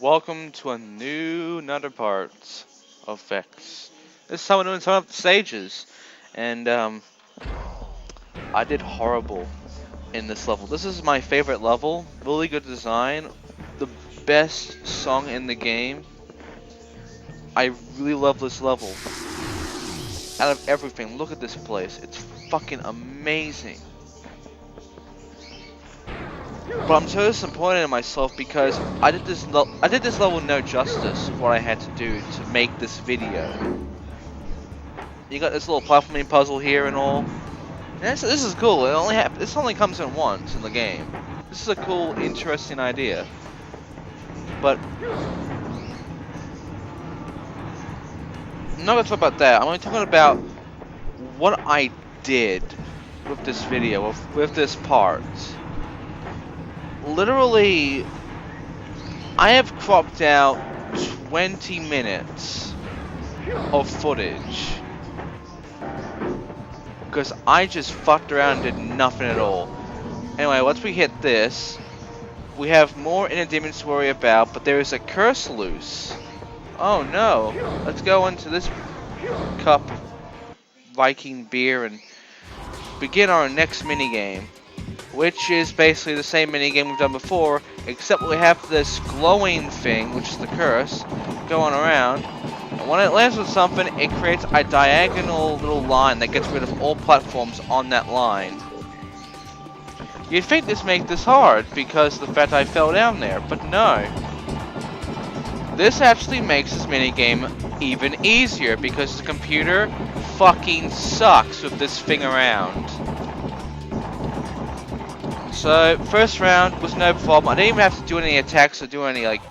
welcome to another part of Vexx. This time we're doing some of the stages, and I did horrible in this level. This is my favorite level, really good design, the best song in the game. I really love this level. Out of everything, look at this place, it's fucking amazing. But I'm so disappointed in myself because I did this level no justice what I had to do to make this video. You got this little platforming puzzle here and all. And this is cool. This only comes in once in the game. This is a cool, interesting idea. But I'm not gonna talk about that. I'm only talking about what I did with this video, with this part. Literally, I have cropped out 20 minutes of footage because I just fucked around and did nothing at all. Anyway, once we hit this, we have more inner demons to worry about, but there is a curse loose. Oh no, let's go into this cup Viking beer and begin our next minigame. Which is basically the same minigame we've done before, except we have this glowing thing, which is the curse, going around. And when it lands with something, it creates a diagonal little line that gets rid of all platforms on that line. You'd think this makes this hard, because of the fact I fell down there, but no. This actually makes this minigame even easier, because the computer fucking sucks with this thing around. So, first round was no problem. I didn't even have to do any attacks or do any, like,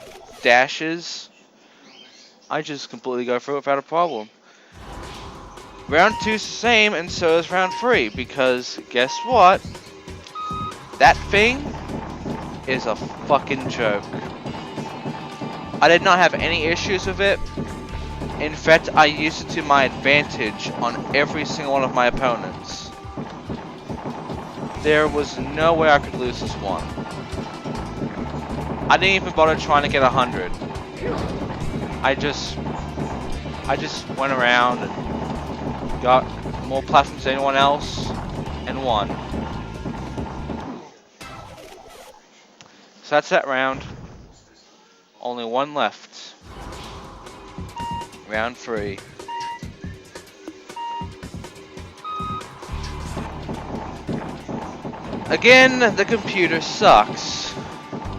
dashes. I just completely go through it without a problem. Round 2's the same, and so is round 3, because guess what? That thing is a fucking joke. I did not have any issues with it. In fact, I used it to my advantage on every single one of my opponents. There was no way I could lose this one. I didn't even bother trying to get 100. I just went around and got more platforms than anyone else and won. So that's that round. Only one left. Round 3. Again, the computer sucks.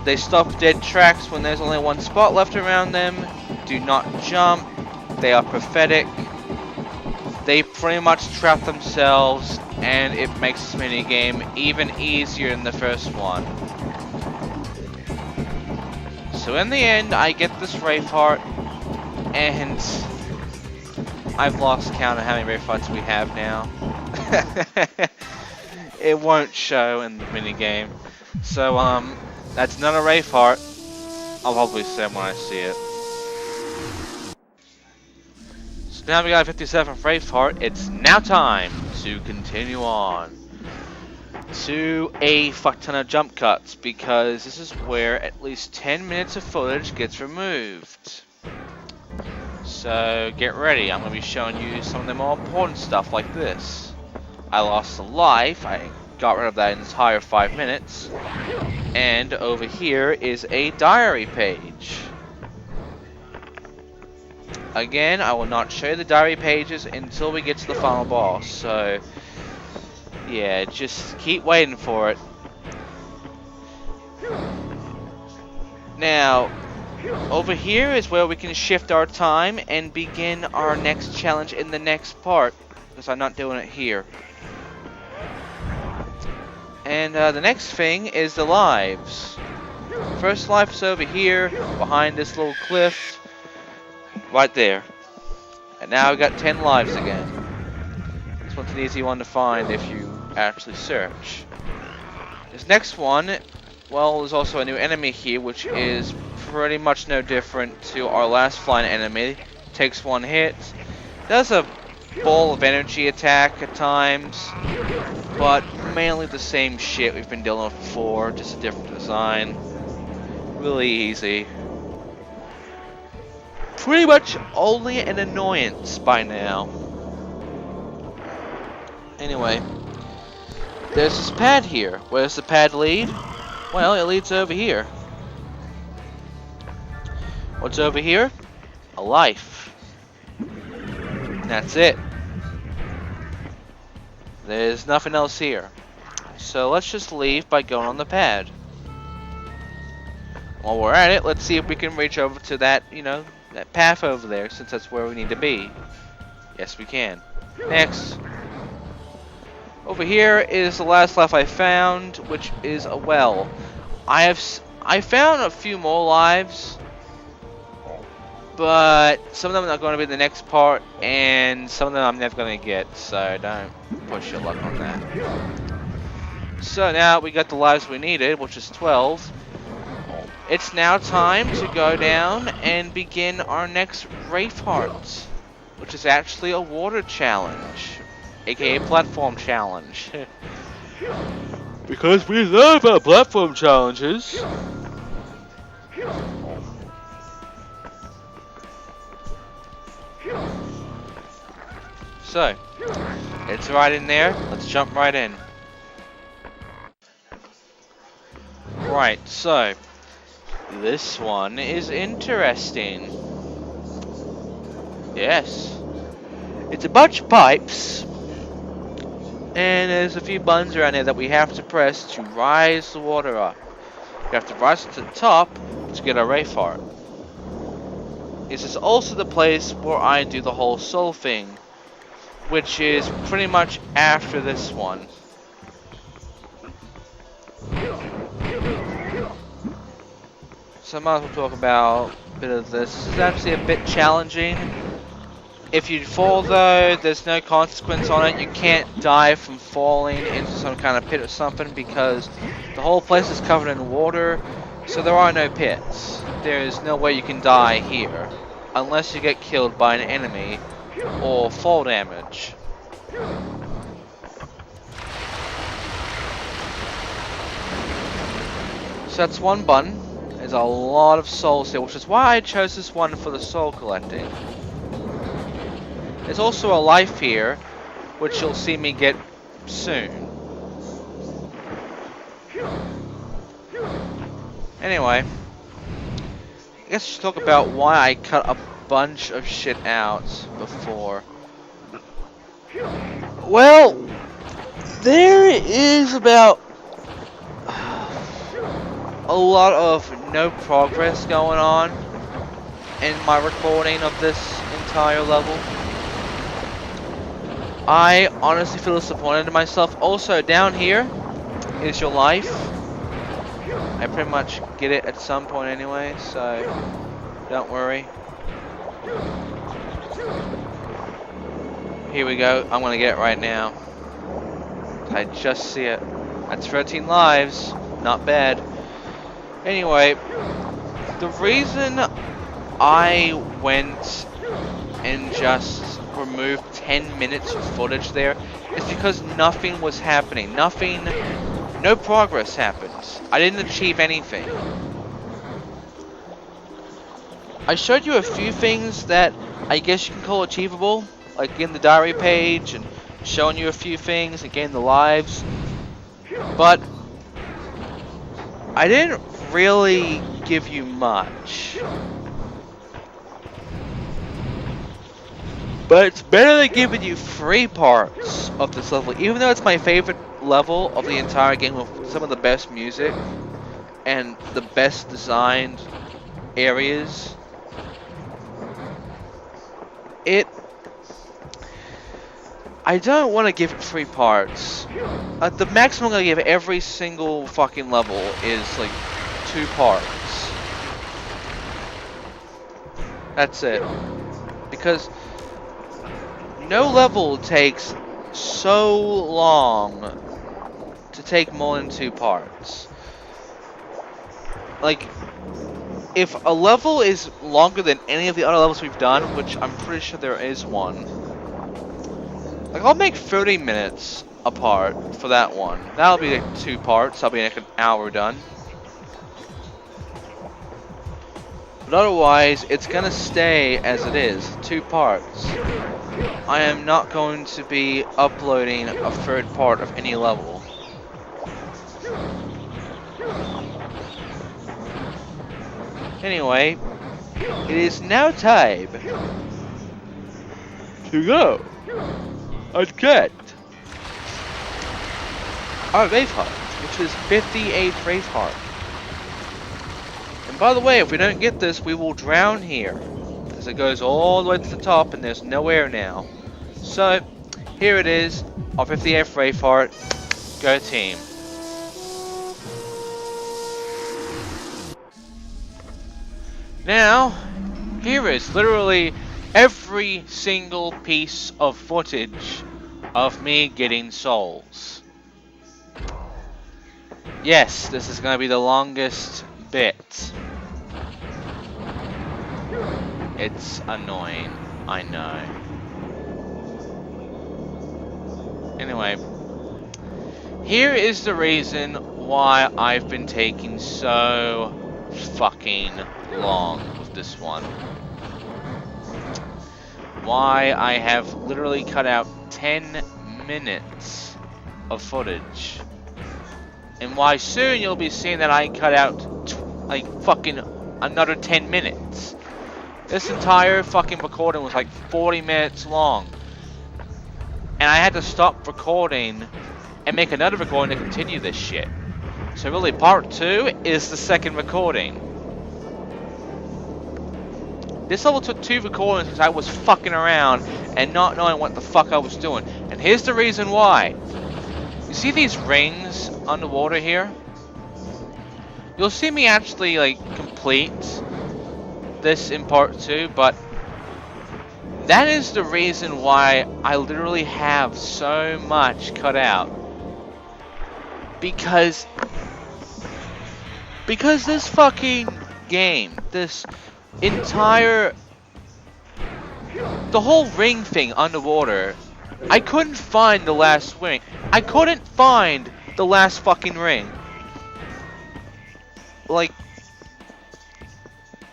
They stop dead tracks when there's only one spot left around them. Do not jump. They are pathetic. They pretty much trap themselves, and it makes this minigame even easier than the first one. So in the end, I get this Wraith Heart, and I've lost count of how many Wraith Hearts we have now. It won't show in the minigame. So, that's not a Wraith Heart. I'll probably say when I see it. So now we got a 57th Wraith Heart. It's now time to continue on to a fuck ton of jump cuts, because this is where at least 10 minutes of footage gets removed. So get ready. I'm going to be showing you some of the more important stuff like this. I lost a life. I got rid of that entire 5 minutes. And over here is a diary page. Again, I will not show you the diary pages until we get to the final boss. So, yeah, just keep waiting for it. Now, over here is where we can shift our time and begin our next challenge in the next part, because I'm not doing it here. And the next thing is the lives. First life is over here, behind this little cliff, right there. And now we got 10 lives again. This one's an easy one to find if you actually search. This next one, well, there's also a new enemy here, which is pretty much no different to our last flying enemy. Takes one hit, does a ball of energy attack at times, but mainly the same shit we've been dealing with before, just a different design. Really easy. pretty much only an annoyance by now. Anyway, there's this pad here. Where's the pad lead? Well, it leads over here. What's over here? A life. And that's it. There's nothing else here. So let's just leave by going on the pad. While we're at it, let's see if we can reach over to that, that path over there, since that's where we need to be. Yes, we can. Next. Over here is the last life I found, which is a well. I found a few more lives, but some of them are going to be the next part, and some of them I'm never going to get, so don't push your luck on that. So now we got the lives we needed, which is 12. It's now time to go down and begin our next Wraith Heart, which is actually a water challenge, aka platform challenge. Because we know about platform challenges. So, it's right in there. Let's jump right in. Right, so this one is interesting. Yes. It's a bunch of pipes, and there's a few buttons around there that we have to press to rise the water up. We have to rise to the top to get our Wraith Heart. This is also the place where I do the whole soul thing, which is pretty much after this one. So I might as well talk about a bit of this. This is actually a bit challenging. If you fall though, there's no consequence on it. You can't die from falling into some kind of pit or something because the whole place is covered in water, so there are no pits. There's no way you can die here, unless you get killed by an enemy or fall damage. So that's one button. There's a lot of souls here, which is why I chose this one for the soul collecting. There's also a life here, which you'll see me get soon. Anyway, I guess I should talk about why I cut a bunch of shit out before. Well, there is about a lot of no progress going on in my recording of this entire level. I honestly feel disappointed in myself. Also, down here is your life. I pretty much get it at some point anyway, so don't worry. Here we go. I'm gonna get it right now. I just see it. That's 13 lives. Not bad. Anyway, the reason I went and just removed 10 minutes of footage there is because nothing was happening. No progress happened. I didn't achieve anything. I showed you a few things that I guess you can call achievable, like getting the diary page and showing you a few things and getting the lives, but I didn't really give you much. But it's better than giving you 3 parts of this level, even though it's my favorite level of the entire game with some of the best music and the best designed areas. I don't want to give it 3 parts. The maximum I'm going to give every single fucking level is like 2 parts. That's it. Because no level takes so long to take more than 2 parts. Like, if a level is longer than any of the other levels we've done, which I'm pretty sure there is one, like I'll make 30 minutes apart for that one. That'll be like 2 parts. I'll be like an hour done. But otherwise, it's gonna stay as it is, 2 parts. I am not going to be uploading a 3rd part of any level. Anyway, it is now time to go and get our Wraith Heart, which is 58 Wraith Heart. And by the way, if we don't get this, we will drown here, because it goes all the way to the top and there's no air now. So, here it is, our 58th Wraith Heart. Go team. Now, here is literally every single piece of footage of me getting souls. Yes, this is going to be the longest bit. It's annoying, I know. Anyway, here is the reason why I've been taking so fucking long with this one. Why I have literally cut out 10 minutes of footage. And why soon you'll be seeing that I cut out like fucking another 10 minutes. This entire fucking recording was like 40 minutes long. And I had to stop recording and make another recording to continue this shit. So really part 2 is the second recording. This level took 2 recordings because I was fucking around and not knowing what the fuck I was doing. And here's the reason why. You see these rings underwater here? You'll see me actually like complete this in part 2, but that is the reason why I literally have so much cut out. Because this fucking game, this entire, the whole ring thing underwater, I couldn't find the last ring. I couldn't find the last fucking ring. Like,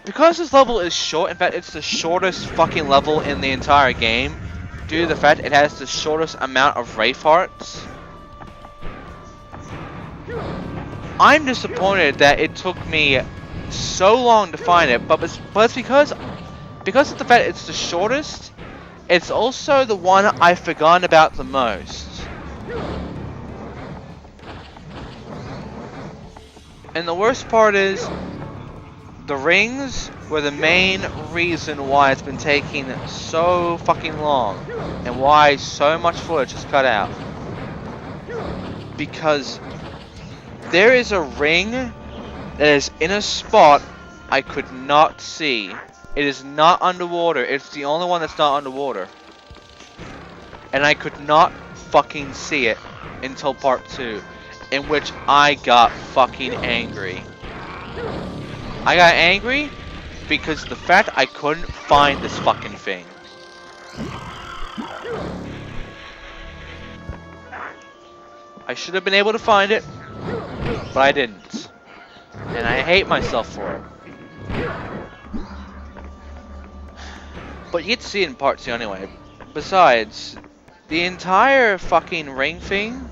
because this level is short, in fact it's the shortest fucking level in the entire game, due to the fact it has the shortest amount of Wraith Hearts. I'm disappointed that it took me so long to find it, but it's because of the fact it's the shortest, it's also the one I've forgotten about the most. And the worst part is, the rings were the main reason why it's been taking so fucking long, and why so much footage is cut out. Because there is a ring that is in a spot I could not see. It is not underwater. It's the only one that's not underwater. And I could not fucking see it until part 2, in which I got fucking angry. I got angry because of the fact I couldn't find this fucking thing. I should have been able to find it, but I didn't. And I hate myself for it. But you get to see it in part 2 anyway. Besides, the entire fucking ring thing,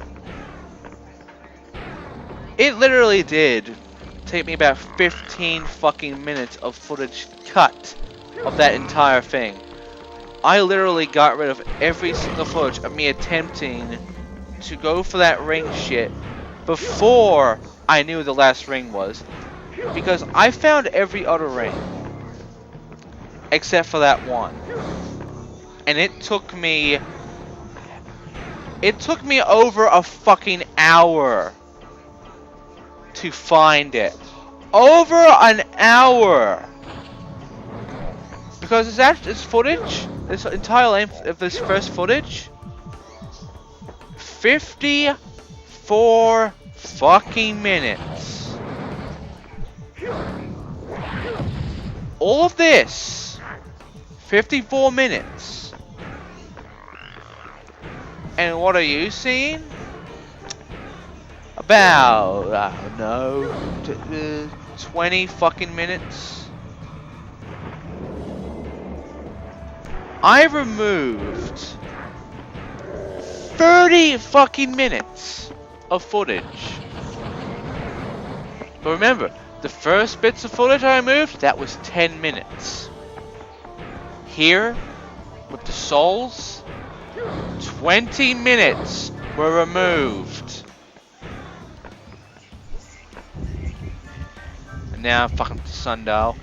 it literally did take me about 15 fucking minutes of footage cut of that entire thing. I literally got rid of every single footage of me attempting to go for that ring shit before I knew the last ring was. Because I found every other ring except for that one. And it took me over a fucking hour to find it. Over an hour! Because this footage, this entire length of this first footage, 54 fucking minutes. All of this, 54 minutes. And what are you seeing? About, I don't know, 20 fucking minutes. I removed 30 fucking minutes of footage. But remember, the first bits of footage I removed, that was 10 minutes. Here, with the souls, 20 minutes were removed. And now I'm fucking with the sundial.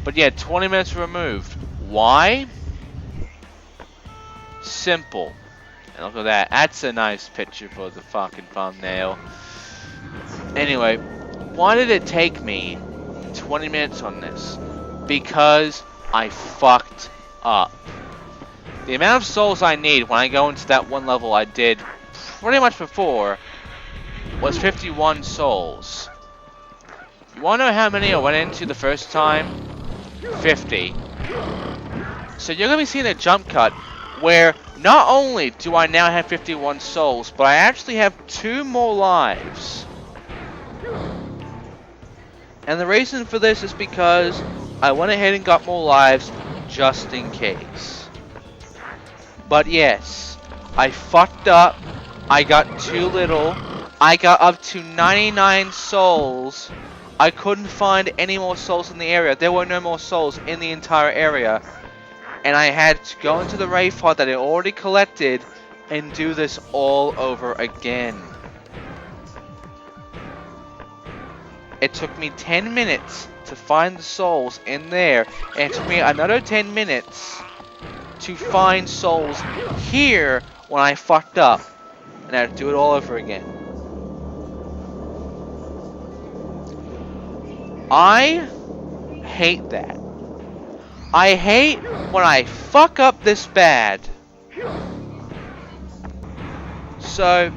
But yeah, 20 minutes removed. Why? Simple. And look at that. That's a nice picture for the fucking thumbnail. Anyway, why did it take me 20 minutes on this? Because I fucked up. The amount of souls I need when I go into that one level I did pretty much before was 51 souls. You wanna know how many I went into the first time? 50. So you're gonna be seeing a jump cut where not only do I now have 51 souls, but I actually have 2 more lives. And the reason for this is because I went ahead and got more lives just in case. But yes, I fucked up. I got too little. I got up to 99 souls. I couldn't find any more souls in the area. There were no more souls in the entire area. And I had to go into the raid pod that I already collected and do this all over again. It took me 10 minutes to find the souls in there, and it took me another 10 minutes to find souls here when I fucked up, and I had to do it all over again. I hate that. I hate when I fuck up this bad. So,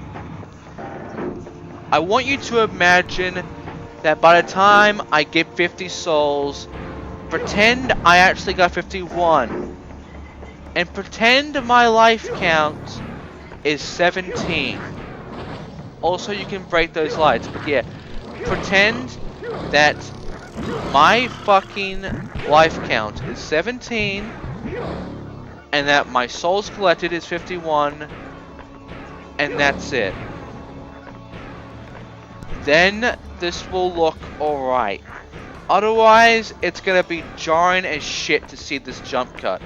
I want you to imagine that by the time I get 50 souls, pretend I actually got 51. And pretend my life count is 17. Also, you can break those lights, but yeah. Pretend that my fucking life count is 17, and that my souls collected is 51, and that's it. Then this will look alright. Otherwise, it's gonna be jarring as shit to see this jump cut.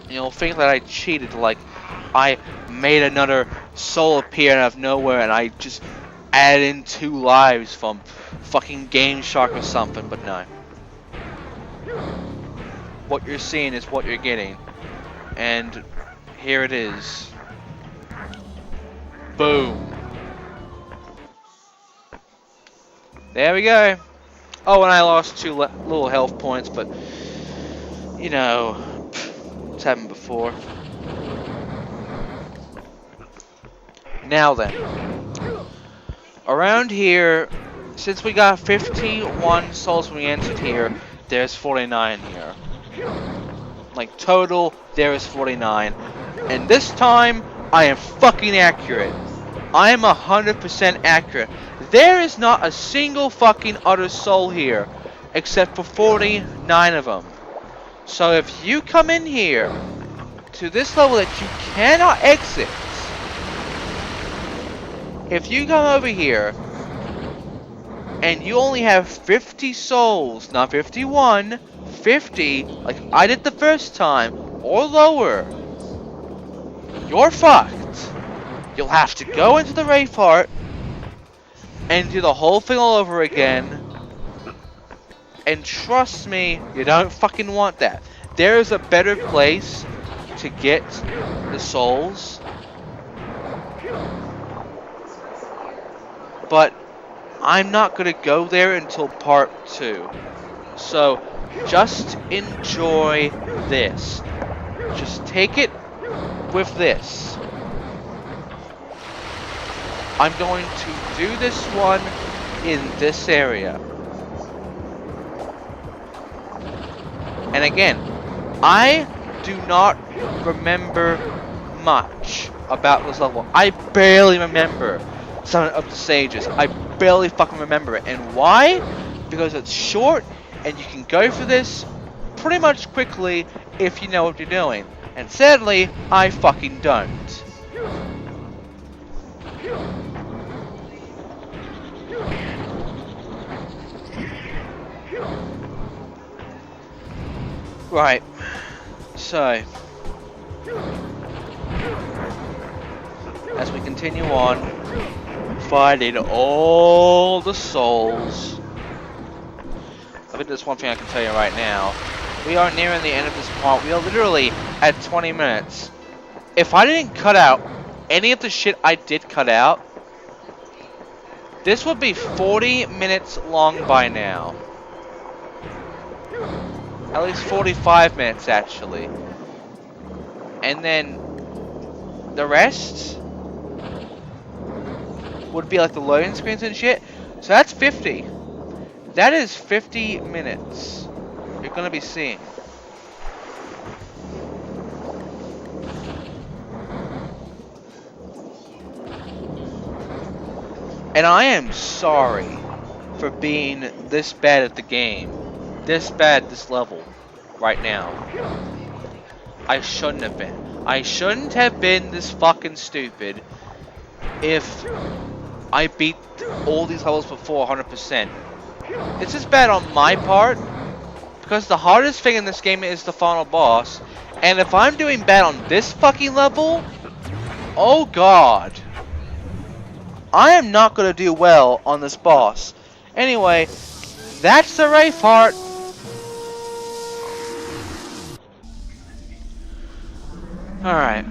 You'll think that I cheated, like I made another soul appear out of nowhere and I just added in 2 lives from fucking Game Shark or something, but no. What you're seeing is what you're getting. And here it is. Boom. There we go. Oh, and I lost 2 little health points, but you know, it's happened before. Now then, around here, since we got 51 souls when we entered here, there's 49 here. Like total, there is 49. And this time, I am fucking accurate. I am 100% accurate. There is not a single fucking other soul here, except for 49 of them. So if you come in here, to this level that you cannot exit, if you come over here, and you only have 50 souls, not 51, 50, like I did the first time, or lower, you're fucked. You'll have to go into the raid part, and do the whole thing all over again. And trust me, you don't fucking want that. There is a better place to get the souls. But I'm not gonna go there until part 2. So just enjoy this. Just take it with this. I'm going to do this one in this area. And again, I do not remember much about this level. I barely remember some of the stages. I barely fucking remember it. And why? Because it's short and you can go for this pretty much quickly if you know what you're doing. And sadly, I fucking don't. Right, so as we continue on, fighting all the souls. I think there's one thing I can tell you right now. We are nearing the end of this part. We are literally at 20 minutes. If I didn't cut out any of the shit I did cut out, this would be 40 minutes long by now. At least 45 minutes, actually. And then the rest would be like the loading screens and shit. So that's 50. That is 50 minutes you're gonna be seeing. And I am sorry for being this bad at the game. This bad at this level right now. I shouldn't have been. I shouldn't have been this fucking stupid if I beat all these levels before 100%. It's just bad on my part because the hardest thing in this game is the final boss. And if I'm doing bad on this fucking level, oh god. I am not going to do well on this boss. Anyway, that's the Wraith Heart. Alright.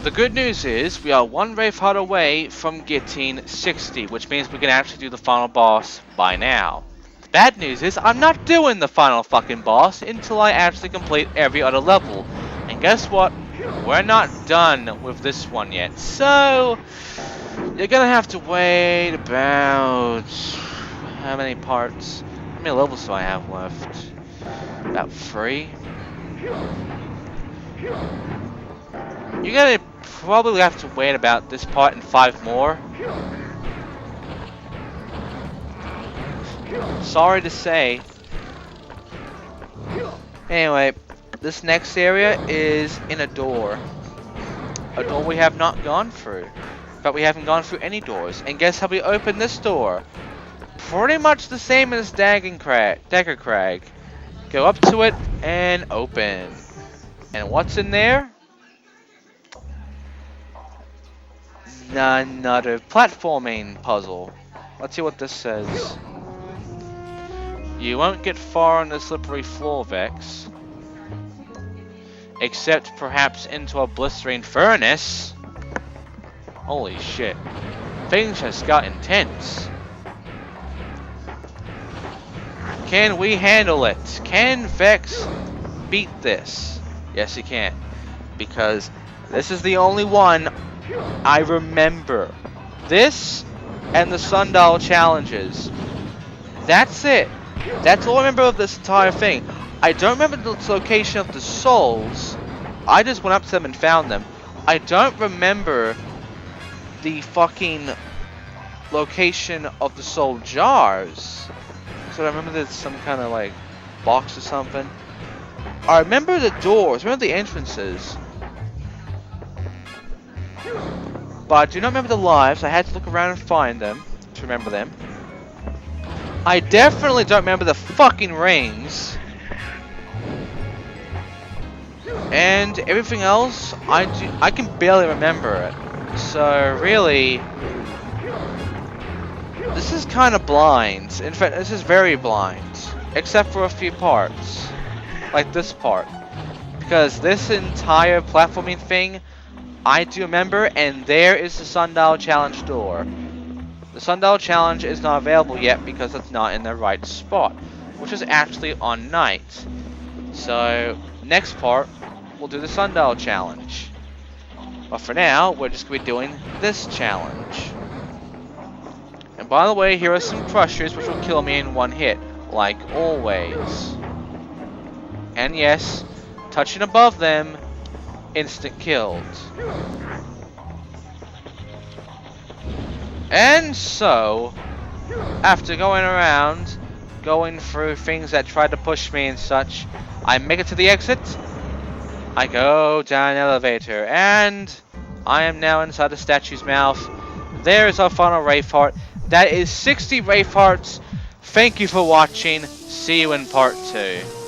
The good news is we are one Wraith Heart away from getting 60, which means we can actually do the final boss by now. The bad news is I'm not doing the final fucking boss until I actually complete every other level. And guess what? We're not done with this one yet. So you're gonna have to wait about how many parts? How many levels do I have left? About 3? You're gonna probably have to wait about this part and 5 more. Sorry to say. Anyway, this next area is in a door. A door we have not gone through. But we haven't gone through any doors. And guess how we open this door? Pretty much the same as Dagger Crag. Go up to it and open. And what's in there? Another platforming puzzle. Let's see what this says. You won't get far on the slippery floor, Vexx. Except perhaps into a blistering furnace. Holy shit. Things just got intense. Can we handle it? Can Vexx beat this? Yes, he can. Because this is the only one I remember. This and the Sundial challenges. That's it. That's all I remember of this entire thing. I don't remember the location of the souls. I just went up to them and found them. I don't remember the fucking location of the soul jars. So I remember there's some kind of like box or something. I remember the doors, I remember the entrances. But I do not remember the lives. I had to look around and find them to remember them. I definitely don't remember the fucking rings. And everything else, I can barely remember it. So really, this is kind of blind. In fact, this is very blind, except for a few parts, like this part, because this entire platforming thing I do remember. And there is the Sundial Challenge door. The Sundial Challenge is not available yet because it's not in the right spot, which is actually on night. So next part, we'll do the Sundial Challenge. But for now, we're just going to be doing this challenge. And by the way, here are some crushers which will kill me in one hit, like always. And yes, touching above them, instant killed. And so, after going around going through things that try to push me and such. I make it to the exit. I go down an elevator, and I am now inside the statue's mouth. There is our final Wraith Heart. That is 60 Wraith Hearts. Thank you for watching. See you in part 2.